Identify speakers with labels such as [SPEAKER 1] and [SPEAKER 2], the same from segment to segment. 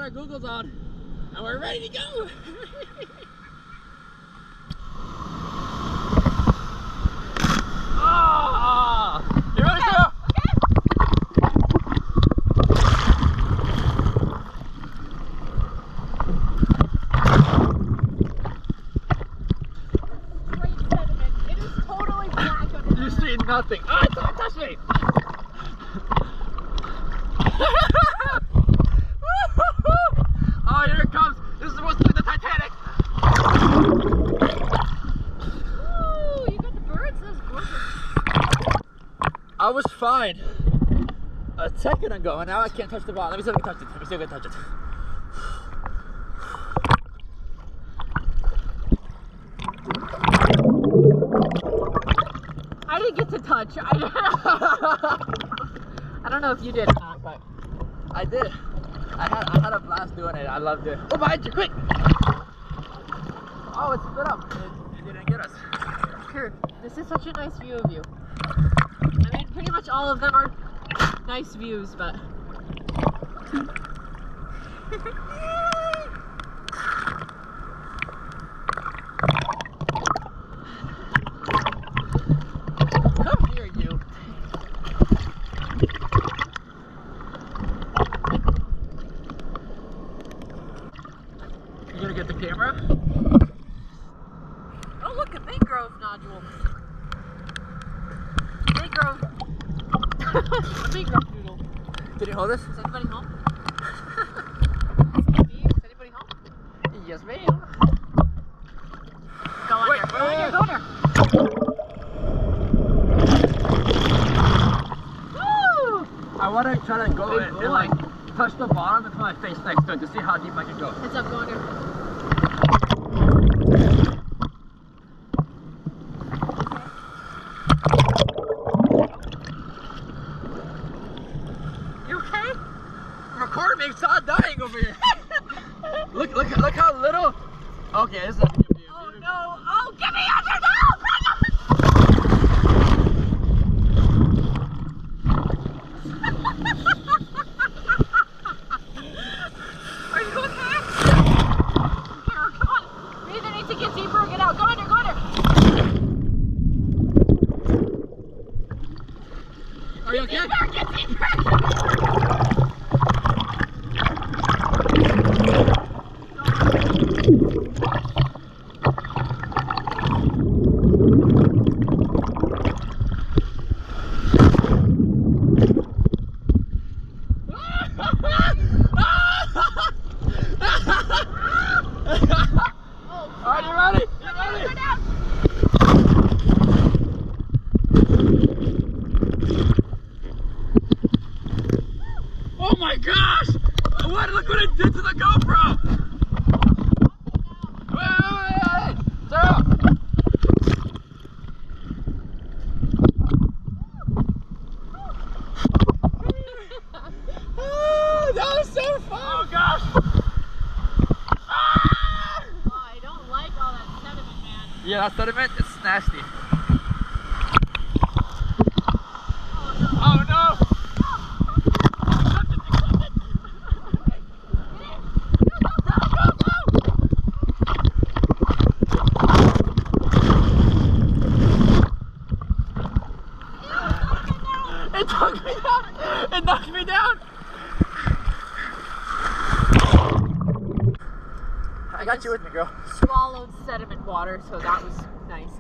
[SPEAKER 1] our Googles on, and we're ready to go. Oh, you ready to go?
[SPEAKER 2] Great sediment. It is totally black under
[SPEAKER 1] You
[SPEAKER 2] there.
[SPEAKER 1] see nothing. Oh, don't touch me. Oh, here it comes. This is supposed to be the Titanic.
[SPEAKER 2] Ooh, you got the birds? That's gorgeous.
[SPEAKER 1] I was fine a second ago, and now I can't touch the ball. Let me see if I can touch it. Let me see if I can touch it.
[SPEAKER 2] I didn't get to touch. I don't know if you did or not, but
[SPEAKER 1] I did. I had a blast doing it. I loved it. Oh, behind you, quick! Oh, it split up. It didn't get us.
[SPEAKER 2] here, this is such a nice view of you. I mean, pretty much all of them are nice views, but
[SPEAKER 1] Come here, you. You gonna get the camera?
[SPEAKER 2] oh look, a mangrove nodule. Mangrove. A mangrove noodle.
[SPEAKER 1] Can you hold this?
[SPEAKER 2] Is anybody home? Is anybody home?
[SPEAKER 1] Yes, ma'am.
[SPEAKER 2] Go on
[SPEAKER 1] Wait,
[SPEAKER 2] there. Go on there. Go on there. Woo!
[SPEAKER 1] I want to try to go and like touch the bottom and put my face next to it to see how deep I can go.
[SPEAKER 2] Heads up, go on there. You okay?
[SPEAKER 1] I'm recording me, so I'm dying over here. look how little. Okay, this is a good view.
[SPEAKER 2] Oh no! Oh, get me under! No! Are you okay? Here, come on. We either need to get deeper or get out. Go under, go under.
[SPEAKER 1] Are you okay?
[SPEAKER 2] Get deeper.
[SPEAKER 1] Are you ready? You ready?
[SPEAKER 2] Go down.
[SPEAKER 1] Oh my gosh! What? Look what it did to the GoPro! Wait! Sarah! Oh, that was so fun! Oh gosh! Ah!
[SPEAKER 2] Oh, I don't like all that sediment, man.
[SPEAKER 1] Yeah, that sediment, it's nasty. Oh no! It took me down! It knocked me down! I got you with me, girl.
[SPEAKER 2] Swallowed sediment water, so that was nice.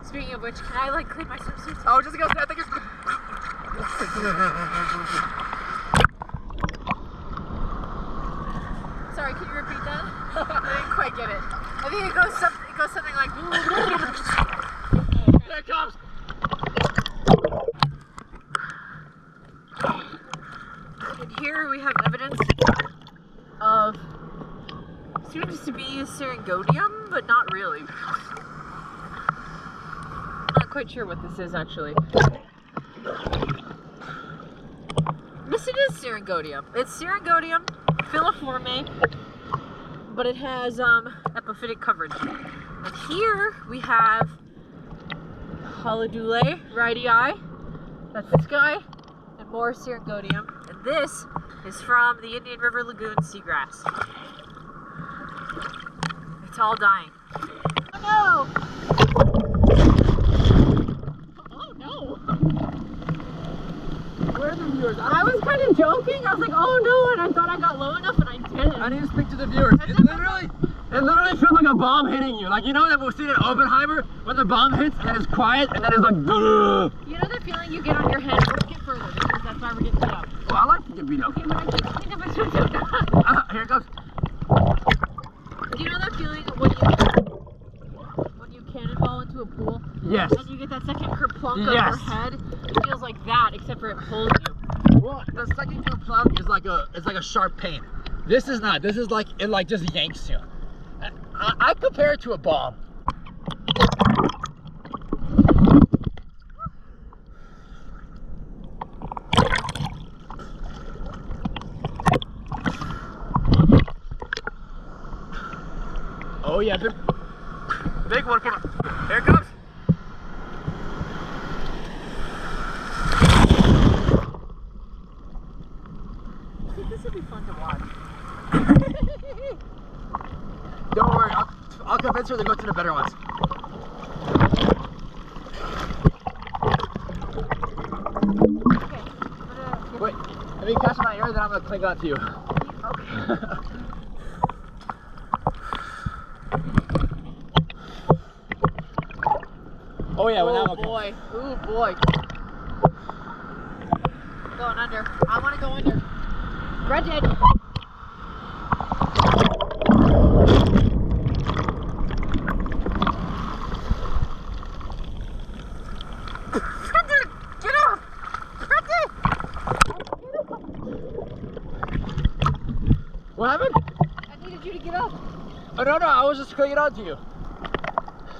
[SPEAKER 2] Speaking of which, can I like clean my swimsuit?
[SPEAKER 1] Oh, just go. I think it's.
[SPEAKER 2] Sorry, can you repeat that? I didn't quite get it. I think it goes something like.
[SPEAKER 1] There it comes.
[SPEAKER 2] And here we have evidence of seems to be syringodium, but not really. Not quite sure what this is actually. Yes, it is syringodium. It's syringodium filiforme, but it has epiphytic coverage. And here we have Holodule radii. That's this guy, and more syringodium. And this is from the Indian River Lagoon seagrass. It's all dying. Oh no! Oh no!
[SPEAKER 1] Where are the viewers?
[SPEAKER 2] I was kind of joking. I was like, oh no, and I thought I got low enough and I didn't.
[SPEAKER 1] I need to speak to the viewers. It literally feels like a bomb hitting you. Like, you know that we've seen in Oppenheimer when the bomb hits and then it's quiet and then it's like, grrr.
[SPEAKER 2] You know the feeling you get on your head? Let's get further because that's why we're getting beat up.
[SPEAKER 1] Well, I like to get beat up.
[SPEAKER 2] Okay, but I can't think of a switch up.
[SPEAKER 1] Here it goes.
[SPEAKER 2] Do you know that feeling when you cannonball into a pool?
[SPEAKER 1] Yes.
[SPEAKER 2] And you get that second kerplunk on
[SPEAKER 1] Yes.
[SPEAKER 2] your head? It feels like that, except for it holds you.
[SPEAKER 1] Well, the second kerplunk is like a sharp pain. This is not. This is like it like just yanks you. I compare it to a bomb. Oh yeah, big one. Come on. Here it comes.
[SPEAKER 2] I think this would be fun to watch.
[SPEAKER 1] Don't worry, I'll convince her to go to the better ones.
[SPEAKER 2] Okay.
[SPEAKER 1] Wait, if you catch my ear, then I'm gonna cling on to you.
[SPEAKER 2] Okay.
[SPEAKER 1] Oh yeah, well,
[SPEAKER 2] Oh
[SPEAKER 1] now
[SPEAKER 2] boy. Ooh boy. Going under. I want to go under. Brendan. Brendan, get up! Brendan!
[SPEAKER 1] What happened?
[SPEAKER 2] I needed you to get up.
[SPEAKER 1] Oh no, I was just clinging on to you.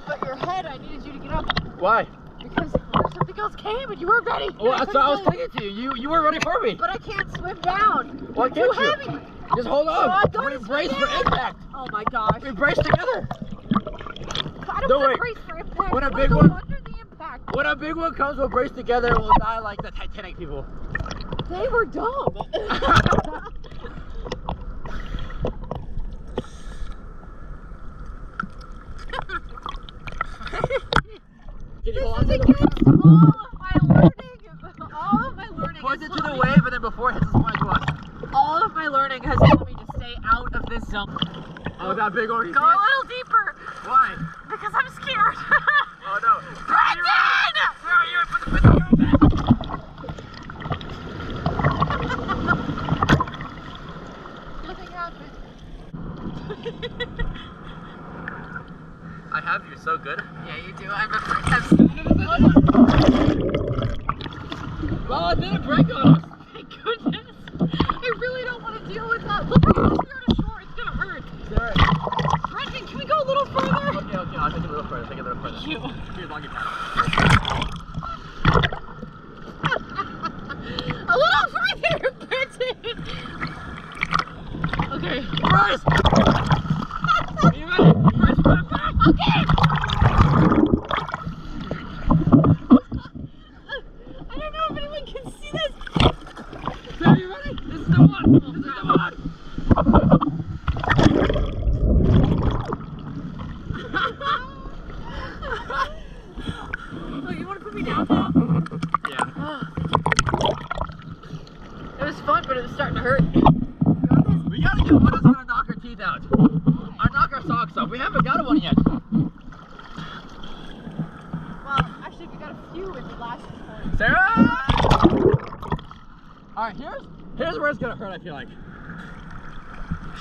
[SPEAKER 2] But your head, I needed you to get up.
[SPEAKER 1] Why?
[SPEAKER 2] Because something else came and you weren't ready.
[SPEAKER 1] Well, that's why I was clinging to you. You weren't ready for me.
[SPEAKER 2] But I can't swim down.
[SPEAKER 1] Why
[SPEAKER 2] Too
[SPEAKER 1] can't you?
[SPEAKER 2] heavy.
[SPEAKER 1] Just hold
[SPEAKER 2] So
[SPEAKER 1] on.
[SPEAKER 2] I'm going
[SPEAKER 1] We
[SPEAKER 2] to
[SPEAKER 1] brace
[SPEAKER 2] swim
[SPEAKER 1] for
[SPEAKER 2] down.
[SPEAKER 1] impact.
[SPEAKER 2] Oh my gosh.
[SPEAKER 1] We brace together.
[SPEAKER 2] I don't
[SPEAKER 1] Don't
[SPEAKER 2] want
[SPEAKER 1] worry.
[SPEAKER 2] to brace for impact.
[SPEAKER 1] When a
[SPEAKER 2] I
[SPEAKER 1] big
[SPEAKER 2] go
[SPEAKER 1] one-
[SPEAKER 2] under the impact.
[SPEAKER 1] When a big one comes, we'll brace together and we'll die like the Titanic people.
[SPEAKER 2] They were dumb.
[SPEAKER 1] Can you
[SPEAKER 2] This
[SPEAKER 1] hold on
[SPEAKER 2] is
[SPEAKER 1] to
[SPEAKER 2] against
[SPEAKER 1] the
[SPEAKER 2] all of my learning.
[SPEAKER 1] Point
[SPEAKER 2] has
[SPEAKER 1] it to
[SPEAKER 2] told
[SPEAKER 1] the
[SPEAKER 2] me-
[SPEAKER 1] wave and then before it hits, point to us.
[SPEAKER 2] All of my learning has told me to stay out of this zone.
[SPEAKER 1] Oh, that big one. You
[SPEAKER 2] Go
[SPEAKER 1] see
[SPEAKER 2] a
[SPEAKER 1] it?
[SPEAKER 2] little deeper
[SPEAKER 1] Why?
[SPEAKER 2] because I'm scared.
[SPEAKER 1] Oh no.
[SPEAKER 2] Brendan!
[SPEAKER 1] Where are you? Put the finger on that.
[SPEAKER 2] Nothing happened.
[SPEAKER 1] I have you so good.
[SPEAKER 2] Yeah, you do. I'm afraid.
[SPEAKER 1] Well, it didn't break on us.
[SPEAKER 2] Thank goodness. I really don't want to deal with that. Look, I'm going to shore. It's going to hurt.
[SPEAKER 1] Sarah.
[SPEAKER 2] Brendan, can we go a little further?
[SPEAKER 1] Okay, I'll take it a little further.
[SPEAKER 2] Thank you.
[SPEAKER 1] Here's on your paddle.
[SPEAKER 2] A little further, Brendan. Okay.
[SPEAKER 1] Bryce! Are you ready? Bryce, put it back.
[SPEAKER 2] Okay. I don't know if anyone can see this.
[SPEAKER 1] Sarah, you ready? This is the one. This is the one.
[SPEAKER 2] Oh, you want to put me down now?
[SPEAKER 1] Yeah.
[SPEAKER 2] Oh, it was fun, but it was starting to hurt.
[SPEAKER 1] We gotta get one that's gonna knock our teeth out. Or knock our socks off. We haven't got one yet.
[SPEAKER 2] Well, actually, we got a few in the last point.
[SPEAKER 1] Sarah! Alright, here's where it's gonna hurt, I feel like.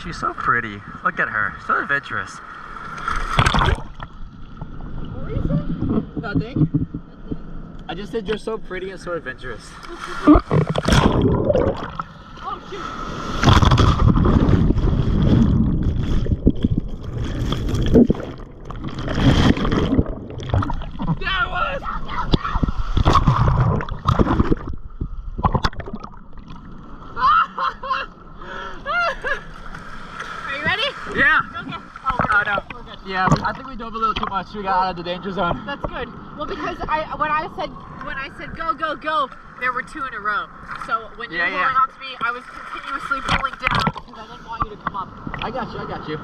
[SPEAKER 1] She's so pretty. Look at her. So adventurous.
[SPEAKER 2] What were you saying?
[SPEAKER 1] Nothing. I just said you're so pretty and so adventurous.
[SPEAKER 2] Oh, shoot.
[SPEAKER 1] There it was!
[SPEAKER 2] Are you ready?
[SPEAKER 1] Yeah!
[SPEAKER 2] Okay.
[SPEAKER 1] Oh no.
[SPEAKER 2] We're good.
[SPEAKER 1] Yeah, I think we dove a little too much. We got out of the danger zone.
[SPEAKER 2] That's good. Well, because when I said go, there were 2 in a row. So when you were
[SPEAKER 1] Yeah.
[SPEAKER 2] holding on to me, I was continuously pulling down because I didn't want you to come up.
[SPEAKER 1] I got you, I got you.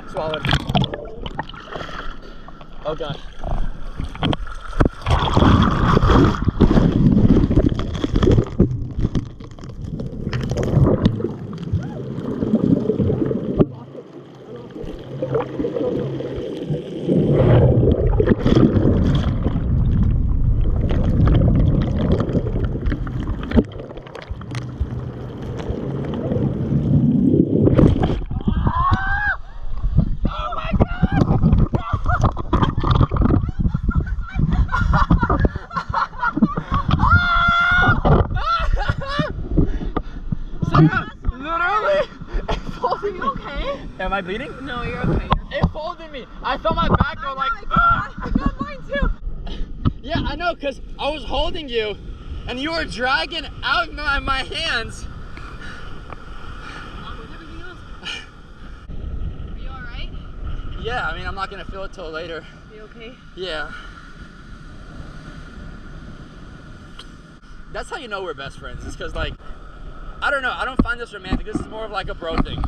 [SPEAKER 1] Swallowed. Oh gosh. Literally, it folded me.
[SPEAKER 2] Okay?
[SPEAKER 1] Am I bleeding?
[SPEAKER 2] No, you're okay.
[SPEAKER 1] It folded me. I felt my back go like.
[SPEAKER 2] I got mine too.
[SPEAKER 1] Yeah, I know, cause I was holding you, and you were dragging out my hands.
[SPEAKER 2] Along with everything else. Are you alright?
[SPEAKER 1] Yeah, I mean, I'm not gonna feel it till later.
[SPEAKER 2] You okay?
[SPEAKER 1] Yeah. That's how you know we're best friends. It's cause like, I don't know, I don't find this romantic. This is more of like a bro thing.